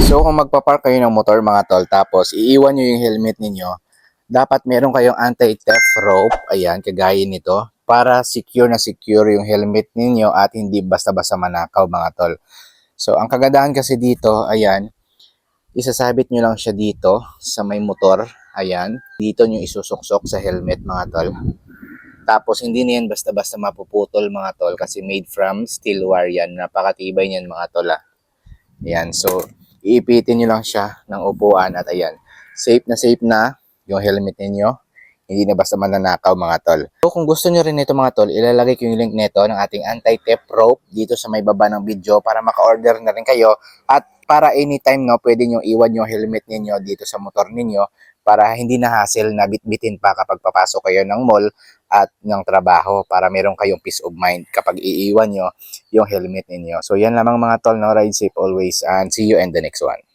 So kung magpapark kayo ng motor mga tol, tapos iiwan nyo yung helmet ninyo, dapat meron kayong anti-theft rope, ayan, kagaya nito, para secure na secure yung helmet ninyo at hindi basta-basta manakaw mga tol. So ang kagandahan kasi dito, ayan, isasabit nyo lang siya dito sa may motor, ayan, dito nyo isusuksok sa helmet mga tol. Tapos hindi na yan basta-basta mapuputol mga tol kasi made from steel wire yan, napakatibay niyan mga tol ah. Ayan, so iipitin nyo lang siya ng upuan at ayan, safe na yung helmet ninyo. Hindi na basta mananakaw mga tol. So kung gusto nyo rin nito mga tol, ilalagay ko yung link nito ng ating anti-theft rope dito sa may baba ng video para maka-order na rin kayo. At para anytime no, pwede nyo iwan yung helmet ninyo dito sa motor ninyo para hindi na hassle na bitbitin pa kapag papasok kayo ng mall at ng trabaho para meron kayong peace of mind kapag iiwan nyo yung helmet ninyo. So yan lamang mga tol, no? Ride safe always and see you in the next one.